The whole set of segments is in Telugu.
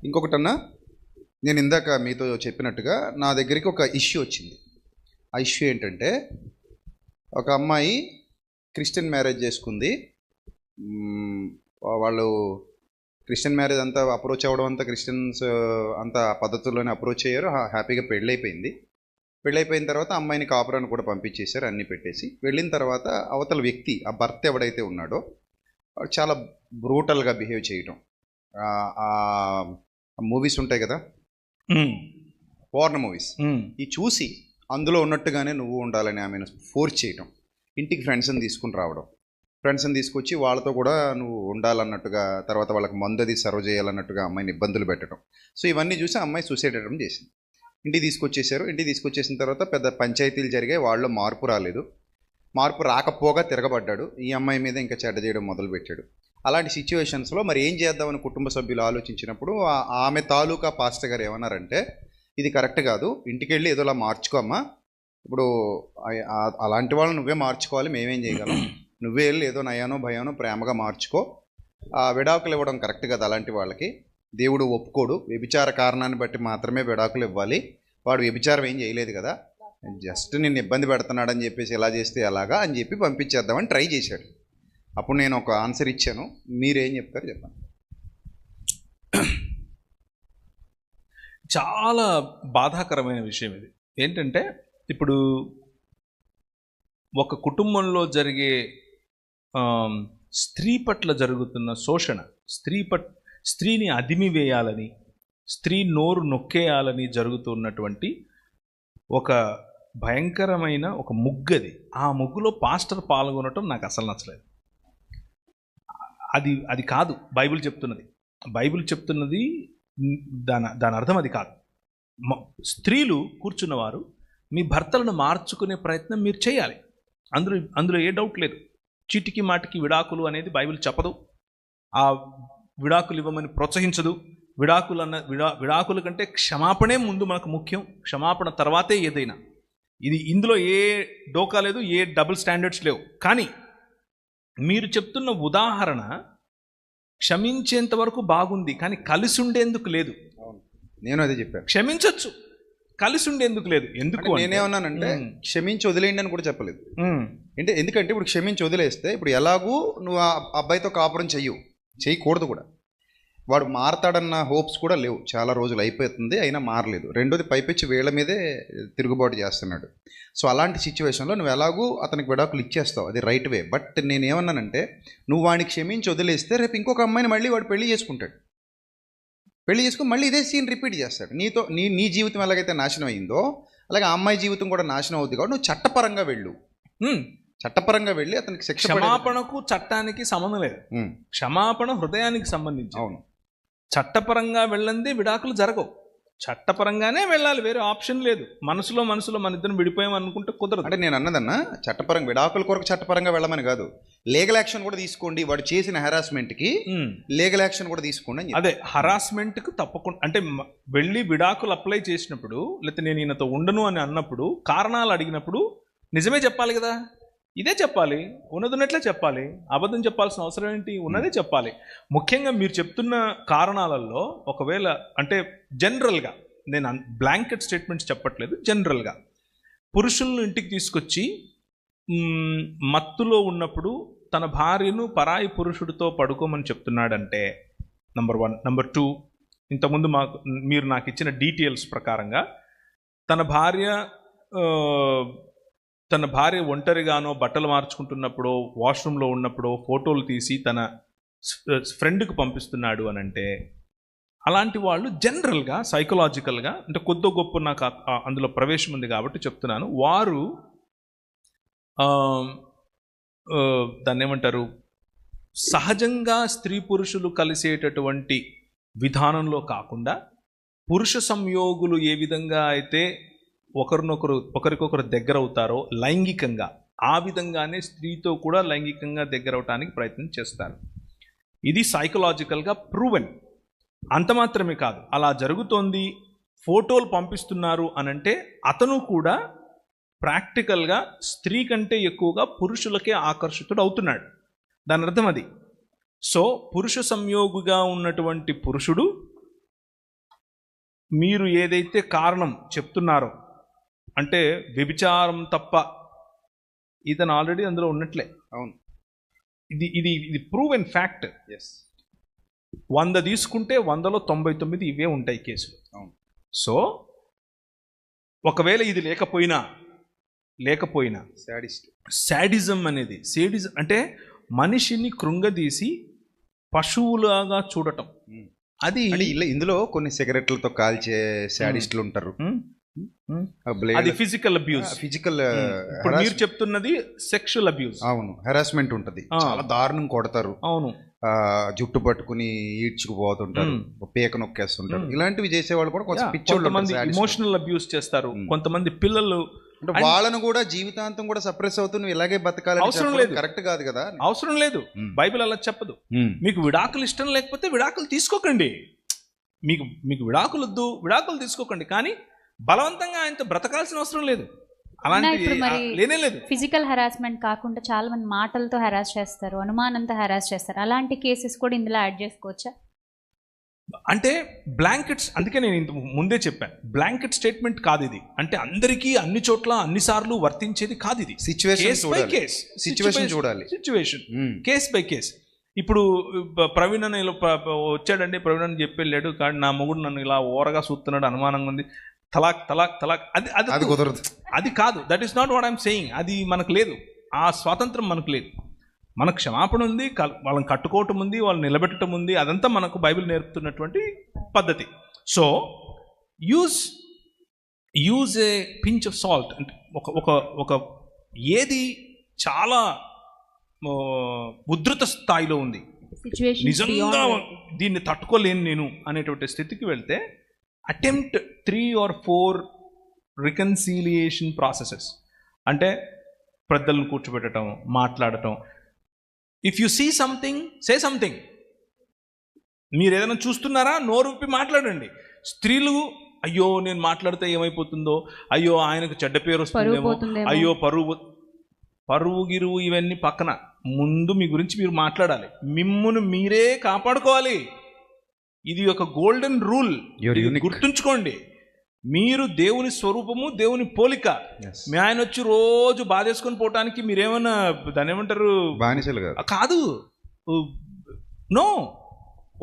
ఇంకొకటన్నా, నేను ఇందాక మీతో చెప్పినట్టుగా నా దగ్గరికి ఒక ఇష్యూ వచ్చింది. ఆ ఇష్యూ ఏంటంటే, ఒక అమ్మాయి క్రిస్టియన్ మ్యారేజ్ చేసుకుంది. వాళ్ళు క్రిస్టియన్ మ్యారేజ్ అంతా అప్రోచ్ అవ్వడం అంతా క్రిస్టియన్స్ అంతా పద్ధతుల్లోనే అప్రోచ్ అయ్యారు. హ్యాపీగా పెళ్ళైపోయింది. పెళ్ళైపోయిన తర్వాత అమ్మాయిని కాపురాన్ని కూడా పంపించేశారు, అన్నీ పెట్టేసి. వెళ్ళిన తర్వాత అవతల వ్యక్తి, ఆ భర్త ఎవడైతే ఉన్నాడో చాలా బ్రూటల్గా బిహేవ్ చేయటం. మూవీస్ ఉంటాయి కదా, పోర్న్ మూవీస్, ఈ చూసి అందులో ఉన్నట్టుగానే నువ్వు ఉండాలని ఆమెను ఫోర్స్ చేయటం. ఇంటికి ఫ్రెండ్స్ని తీసుకుని రావడం, ఫ్రెండ్స్ని తీసుకొచ్చి వాళ్ళతో కూడా నువ్వు ఉండాలన్నట్టుగా, తర్వాత వాళ్ళకి మందు అది సర్వ్ చేయాలన్నట్టుగా అమ్మాయిని ఇబ్బందులు పెట్టడం. సో ఇవన్నీ చూసి అమ్మాయి సూసైడ్ అటెంప్ట్ చేసింది. ఇంటికి తీసుకొచ్చేసారు. ఇంటికి తీసుకొచ్చేసిన తర్వాత పెద్ద పంచాయతీలు జరిగాయి. వాళ్ళు మార్పు రాలేదు. మార్పు రాకపోగా తిరగబడ్డాడు. ఈ అమ్మాయి మీద ఇంకా చెడ్డ చేయడం మొదలుపెట్టాడు. అలాంటి సిచ్యువేషన్స్లో మరి ఏం చేద్దామని కుటుంబ సభ్యులు ఆలోచించినప్పుడు ఆమె తాలూకా పాస్టర్ గారు ఏమన్నారంటే, ఇది కరెక్ట్ కాదు, ఇంటికి వెళ్ళి ఏదోలా మార్చుకోమ్మా, ఇప్పుడు అలాంటి వాళ్ళు నువ్వే మార్చుకోవాలి, మేమేం చేయగలం, నువ్వే వెళ్ళి ఏదో నయానో భయానో ప్రేమగా మార్చుకో. విడాకులు ఇవ్వడం కరెక్ట్ కదా, అలాంటి వాళ్ళకి దేవుడు ఒప్పుకోడు, వ్యభిచార కారణాన్ని బట్టి మాత్రమే విడాకులు ఇవ్వాలి, వాడు వ్యభిచారం ఏం చేయలేదు కదా, జస్ట్ నిన్ను ఇబ్బంది పెడుతున్నాడని చెప్పేసి ఎలా చేస్తే ఎలాగా అని చెప్పి పంపించేద్దామని ట్రై చేశాడు. అప్పుడు నేను ఒక ఆన్సర్ ఇచ్చాను, మీరేం చెప్తారు చెప్పండి. చాలా బాధాకరమైన విషయం ఇది. ఏంటంటే, ఇప్పుడు ఒక కుటుంబంలో జరిగే స్త్రీ పట్ల జరుగుతున్న శోషణ, స్త్రీని అదిమివేయాలని, స్త్రీ నోరు నొక్కేయాలని జరుగుతున్నటువంటి ఒక భయంకరమైన ఒక ముగ్గది. ఆ ముగ్గులో పాస్టర్ పాల్గొనటం నాకు అసలు నచ్చలేదు. అది కాదు బైబిల్ చెప్తున్నది. బైబిల్ చెప్తున్నది దాని అర్థం అది కాదు. స్త్రీలు కూర్చున్నవారు మీ భర్తలను మార్చుకునే ప్రయత్నం మీరు చేయాలి. అందులో ఏ డౌట్ లేదు. చీటికి మాటికి విడాకులు అనేది బైబిల్ చెప్పదు. ఆ విడాకులు ఇవ్వమని ప్రోత్సహించదు. విడాకుల కంటే క్షమాపణే ముందు మనకు ముఖ్యం. క్షమాపణ తర్వాతే ఏదైనా. ఇందులో ఏ డోకా లేదు, ఏ డబుల్ స్టాండర్డ్స్ లేవు. కానీ మీరు చెప్తున్న ఉదాహరణ క్షమించేంత వరకు బాగుంది, కానీ కలిసి ఉండేందుకు లేదు. నేను అదే చెప్పాను. క్షమించవచ్చు, కలిసి ఉండేందుకు లేదు. ఎందుకు నేనేమన్నానంటే, క్షమించి వదిలేయండి అని కూడా చెప్పలేదు. ఎందుకంటే ఇప్పుడు క్షమించి వదిలేస్తే ఇప్పుడు ఎలాగూ నువ్వు ఆ అబ్బాయితో కాపురం చేయకూడదు కూడా. వాడు మారతాడన్న హోప్స్ కూడా లేవు. చాలా రోజులు అయిపోతుంది, అయినా మారలేదు. రెండోది పైపెచ్చి వీళ్ళ మీదే తిరుగుబాటు చేస్తున్నాడు. సో అలాంటి సిచ్యువేషన్లో నువ్వు ఎలాగూ అతనికి విడాకులు ఇచ్చేస్తావు, అది రైట్ వే. బట్ నేనేమన్నానంటే, నువ్వు వాడిని క్షమించి వదిలేస్తే రేపు ఇంకొక అమ్మాయిని మళ్ళీ వాడు పెళ్లి చేసుకుంటాడు. పెళ్లి చేసుకుని మళ్ళీ ఇదే సీన్ రిపీట్ చేస్తాడు. నీ జీవితం ఎలాగైతే నాశనం అయిందో అలాగే ఆ అమ్మాయి జీవితం కూడా నాశనం అవుతుంది. కాబట్టి నువ్వు చట్టపరంగా వెళ్ళి అతనికి శిక్ష. క్షమాపణకు చట్టానికి సంబంధం లేదు. క్షమాపణ హృదయానికి సంబంధించి. అవును, చట్టపరంగా వెళ్ళందే విడాకులు జరగవు. చట్టపరంగానే వెళ్ళాలి, వేరే ఆప్షన్ లేదు. మనసులో మన ఇద్దరు విడిపోయామనుకుంటే కుదరదు. అంటే నేను అన్నదన్నా, చట్టపరంగా విడాకుల కొరకు చట్టపరంగా వెళ్ళమని కాదు, లీగల్ యాక్షన్ కూడా తీసుకోండి. వాడు చేసిన హెరాస్మెంట్కి లీగల్ యాక్షన్ కూడా తీసుకోండి. అదే హరాస్మెంట్కి తప్పకుండా. అంటే వెళ్ళి విడాకులు అప్లై చేసినప్పుడు, లేకపోతే నేను ఈయనతో ఉండను అని అన్నప్పుడు, కారణాలు అడిగినప్పుడు నిజమే చెప్పాలి కదా. ఇదే చెప్పాలి, ఉన్నదిన్నట్లే చెప్పాలి. అబద్ధం చెప్పాల్సిన అవసరం ఏంటి? ఉన్నదే చెప్పాలి. ముఖ్యంగా మీరు చెప్తున్న కారణాలలో ఒకవేళ, అంటే జనరల్గా, నేను బ్లాంకెట్ స్టేట్మెంట్స్ చెప్పట్లేదు, జనరల్గా పురుషులను ఇంటికి తీసుకొచ్చి మత్తులో ఉన్నప్పుడు తన భార్యను పరాయి పురుషుడితో పడుకోమని చెప్తున్నాడంటే నంబర్ 1. నంబర్ 2, ఇంతకుముందు మీరు నాకు ఇచ్చిన డీటెయిల్స్ ప్రకారంగా తన భార్య ఒంటరిగానో బట్టలు మార్చుకుంటున్నప్పుడు, వాష్రూమ్లో ఉన్నప్పుడు ఫోటోలు తీసి తన ఫ్రెండ్కి పంపిస్తున్నాడు అని అంటే, అలాంటి వాళ్ళు జనరల్గా సైకలాజికల్గా, అంటే కొద్ది గొప్ప నాకు అందులో ప్రవేశం ఉంది కాబట్టి చెప్తున్నాను, వారు దాన్ని ఏమంటారు, సహజంగా స్త్రీ పురుషులు కలిసేటటువంటి విధానంలో కాకుండా, పురుష సంయోగులు ఏ విధంగా అయితే ఒకరికొకరు దగ్గర అవుతారో లైంగికంగా, ఆ విధంగానే స్త్రీతో కూడా లైంగికంగా దగ్గర అవటానికి ప్రయత్నం చేస్తారు. ఇది సైకలాజికల్గా ప్రూవెన్. అంత మాత్రమే కాదు, అలా జరుగుతోంది, ఫోటోలు పంపిస్తున్నారు అనంటే అతను కూడా ప్రాక్టికల్గా స్త్రీ కంటే ఎక్కువగా పురుషులకే ఆకర్షితుడు అవుతున్నాడు. దాని అర్థం అది. సో పురుష సంయోగిగా ఉన్నటువంటి పురుషుడు మీరు ఏదైతే కారణం చెప్తున్నారో, అంటే వ్యభిచారం తప్ప, ఇతను ఆల్రెడీ అందులో ఉన్నట్లే. అవును, ఇది ఇది ఇది ప్రూవ్ అండ్ ఫ్యాక్ట్. ఎస్. 100 తీసుకుంటే 100లో 99 ఇవే ఉంటాయి కేసులు. అవును. సో ఒకవేళ ఇది లేకపోయినా శాడిజం అనేది, సేడిజం అంటే మనిషిని కృంగదీసి పశువులాగా చూడటం. అది ఇందులో కొన్ని సిగరెట్లతో కాల్చే శాడిస్టులు ఉంటారు. అది ఫిజికల్ అబ్యూస్. ఇప్పుడు మీరు చెప్తున్నది సెక్షువల్ అబ్యూస్. అవును, హెరాస్మెంట్ ఉంటది, చాలా దారుణం కొడతారు. అవును, జుట్టు పట్టుకుని ఈడ్చుకుపోతుంటారు, పేక నొక్కేస్తుంటారు. ఇలాంటివి చేసేవాళ్ళు కూడా కొంతమంది ఎమోషనల్ అబ్యూస్ చేస్తారు. కొంతమంది పిల్లలు అంటే వాళ్ళను కూడా జీవితాంతం కూడా సప్రెస్ అవుతూ నువ్వు ఇలాగే బతకాలి, అవసరం లేదు, కరెక్ట్ కాదు కదా. అవసరం లేదు, బైబిల్ అలా చెప్పదు. మీకు విడాకులు ఇష్టం లేకపోతే విడాకులు తీసుకోకండి. మీకు విడాకులు వద్దు, విడాకులు తీసుకోకండి. కానీ బలవంతంగా ఆయనతో బ్రతకాల్సిన అవసరం లేదు. అలాంటి లేనే లేదు. ఫిజికల్ హెరాస్మెంట్ కాకుండా చాలా మంది మాటలతో హెరాస్ చేస్తారు, అనుమానంతో హెరాస్ చేస్తారు. అలాంటి కేసెస్ కూడా ఇందులో యాడ్ చేసుకోవచ్చా? అంటే బ్లాంకెట్స్, అందుకే నేను ఇంత ముందే చెప్పాను, బ్లాంకెట్ స్టేట్మెంట్ కాదు ఇది. అంటే అందరికీ అన్ని చోట్ల అన్నిసార్లు వర్తించేది కాదు ఇది. సిచ్యువేషన్ చూడాలి, సిచ్యువేషన్ కేస్ బై కేస్. ఇప్పుడు ప్రవీణ్ అని వచ్చాడండి, ప్రవీణ్ అని చెప్పి వెళ్ళాడు, కానీ నా మొగుడు నన్ను ఇలా ఓరగా చూస్తున్నాడు, అనుమానంగా ఉంది, తలాక్ తలాక్ తలాక్, అది కుదరదు, అది కాదు. That is not what I'm saying. అది మనకు లేదు, ఆ స్వాతంత్రం మనకు లేదు. మనకు క్షమాపణ ఉంది, వాళ్ళని కట్టుకోవటం ఉంది, వాళ్ళని నిలబెట్టడం ఉంది. అదంతా మనకు బైబిల్ నేర్పుతున్నటువంటి పద్ధతి. So use a pinch of salt. అంటే ఒక ఏది చాలా ఉధృత స్థాయిలో ఉంది, నిజంగా దీన్ని తట్టుకోలేను నేను అనేటువంటి స్థితికి వెళ్తే అటెంప్ట్ 3 or 4 రికన్సీలియేషన్ ప్రాసెసెస్. అంటే పెద్దలను కూర్చోబెట్టడం, మాట్లాడటం. If you see something, say something. మీరు ఏదైనా చూస్తున్నారా, నోరు విప్పి మాట్లాడండి. స్త్రీలు అయ్యో నేను మాట్లాడితే ఏమైపోతుందో, అయ్యో ఆయనకు చెడ్డ పేరు వస్తుందేమో, అయ్యో పరువు గిరువు ఇవన్నీ పక్కన, ముందు మీ గురించి మీరు మాట్లాడాలి, మిమ్మును మీరే కాపాడుకోవాలి. ఇది ఒక గోల్డెన్ రూల్, గుర్తుంచుకోండి. మీరు దేవుని స్వరూపము, దేవుని పోలిక. మీ ఆయన వచ్చి రోజు బాధేసుకొని పోవటానికి మీరేమన్నా దాన్ని ఏమంటారు, బానిసలు కాదు. No,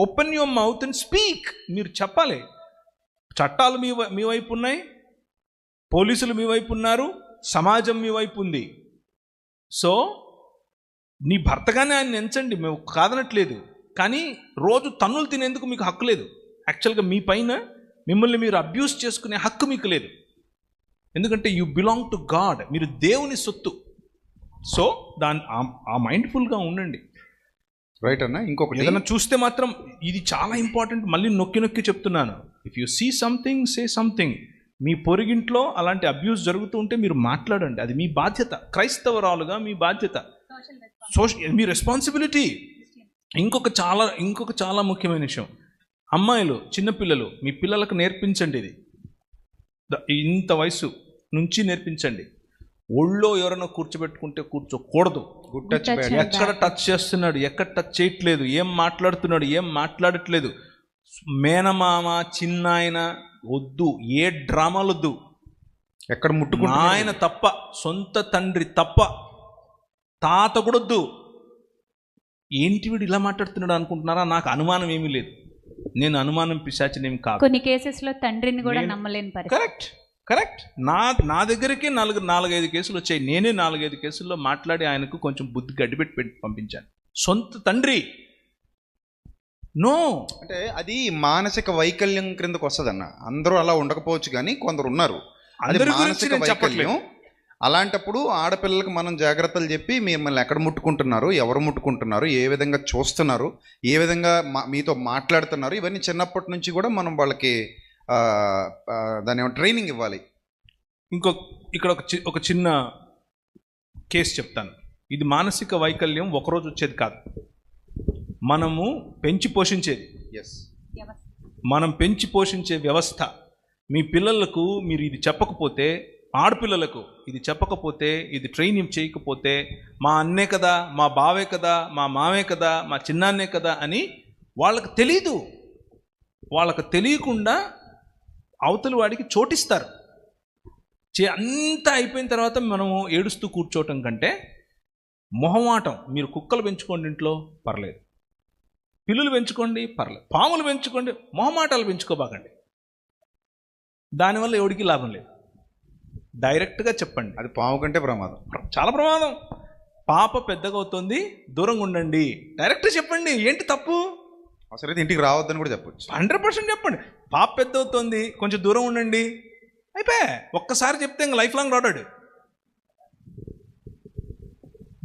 open your mouth and speak. మీరు చెప్పాలి. చట్టాలు మీ వైపు ఉన్నాయి, పోలీసులు మీ వైపు ఉన్నారు, సమాజం మీ వైపు ఉంది. సో నీ భర్తగానే ఆయన ఎంచండి, మేము కాదనట్లేదు. కానీ రోజు తన్నులు తినేందుకు మీకు హక్కు లేదు. యాక్చువల్గా మీ పైన మిమ్మల్ని మీరు అబ్యూస్ చేసుకునే హక్కు మీకు లేదు. ఎందుకంటే యు బిలాంగ్ టు గాడ్, మీరు దేవుని సొత్తు. సో ఆ మైండ్ఫుల్గా ఉండండి. రైట్ అన్న. ఇంకొకటి ఏదైనా చూస్తే మాత్రం ఇది చాలా ఇంపార్టెంట్, మళ్ళీ నొక్కి చెప్తున్నాను. If you see something, say something. మీ పొరుగింట్లో అలాంటి అబ్యూస్ జరుగుతూ ఉంటే మీరు మాట్లాడండి, అది మీ బాధ్యత. క్రైస్తవరాలుగా మీ బాధ్యత, మీ రెస్పాన్సిబిలిటీ. ఇంకొక చాలా ముఖ్యమైన విషయం, అమ్మాయిలు, చిన్నపిల్లలు, మీ పిల్లలకు నేర్పించండి. ఇది ఇంత వయసు నుంచి నేర్పించండి. ఒళ్ళో ఎవరైనా కూర్చోబెట్టుకుంటే కూర్చోకూడదు. ఎక్కడ టచ్ చేస్తున్నాడు, ఎక్కడ టచ్ చేయట్లేదు, ఏం మాట్లాడుతున్నాడు, ఏం మాట్లాడట్లేదు. మేనమామ, చిన్నాయన వద్దు, ఏ డ్రామాలు వద్దు. ఎక్కడ ముట్టుకున్నా ఆయన తప్ప, సొంత తండ్రి తప్ప, తాత కూడా వద్దు. ఏంటి వీడు ఇలా మాట్లాడుతున్నాడు అనుకుంటున్నారా? నాకు అనుమానం ఏమీ లేదు, నేను అనుమానం పిశాచినేమి కాదు. కొన్ని కేసెస్లో తండ్రిని కూడా నమ్మలేని పరిస్థితి. కరెక్ట్. నా దగ్గరికి 4-5 కేసులు వచ్చాయి. నేనే 4-5 కేసుల్లో మాట్లాడి ఆయనకు కొంచెం బుద్ధి గడ్డిపెట్టి పంపించాను. సొంత తండ్రి నో అంటే అది మానసిక వైకల్యం క్రిందకు వస్తుందన్న. అందరూ అలా ఉండకపోవచ్చు, కానీ కొందరు ఉన్నారు. అది మానసిక వైకల్యం. అలాంటప్పుడు ఆడపిల్లలకు మనం జాగ్రత్తలు చెప్పి మిమ్మల్ని ఎక్కడ ముట్టుకుంటున్నారు, ఎవరు ముట్టుకుంటున్నారు, ఏ విధంగా చూస్తున్నారు, ఏ విధంగా మీతో మాట్లాడుతున్నారు, ఇవన్నీ చిన్నప్పటి నుంచి కూడా మనం వాళ్ళకి దాని ట్రైనింగ్ ఇవ్వాలి. ఇక్కడ ఒక చిన్న కేసు చెప్తాను. ఇది మానసిక వైకల్యం ఒకరోజు వచ్చేది కాదు, మనము పెంచి పోషించేది. మనం పెంచి పోషించే వ్యవస్థ. మీ పిల్లలకు మీరు ఇది చెప్పకపోతే, ఆడపిల్లలకు ఇది చెప్పకపోతే, ఇది ట్రైనింగ్ చేయకపోతే, మా అన్నే కదా, మా బావే కదా, మా మామే కదా, మా చిన్నాన్నే కదా అని వాళ్ళకు తెలీదు. వాళ్ళకు తెలియకుండా అవతలి వాడికి చోటిస్తారు. అంతా అయిపోయిన తర్వాత మనము ఏడుస్తూ కూర్చోవటం కంటే మొహమాటం. మీరు కుక్కలు పెంచుకోండి ఇంట్లో, పర్లేదు. పిల్లులు పెంచుకోండి, పర్లేదు. పాములు పెంచుకోండి, మొహమాటాలు పెంచుకోబాకండి. దానివల్ల ఎవడికి లాభం లేదు. డైరెక్ట్గా చెప్పండి. అది పాము కంటే ప్రమాదం, చాలా ప్రమాదం. పాప పెద్దగా అవుతుంది, దూరంగా ఉండండి, డైరెక్ట్గా చెప్పండి. ఏంటి తప్పు? అవసరమైతే ఇంటికి రావద్దని కూడా చెప్పొచ్చు. 100% చెప్పండి. పాప పెద్ద అవుతుంది, కొంచెం దూరం ఉండండి, అయిపోయా. ఒక్కసారి చెప్తే ఇంకా లైఫ్ లాంగ్ రాడాడు.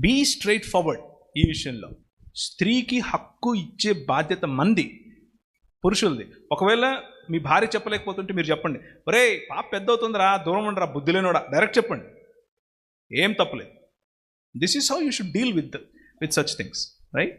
Be straightforward. ఈ విషయంలో స్త్రీకి హక్కు ఇచ్చే బాధ్యత మంది, పురుషులది. ఒకవేళ మీ భార్య చెప్పలేకపోతుంటే మీరు చెప్పండి, ఒరే పాప పెద్ద అవుతుందిరా, దూరం ఉండరా, బుద్ధి లేనోడా, డైరెక్ట్ చెప్పండి. ఏం తప్పలేదు. This is how you should deal with such things, right?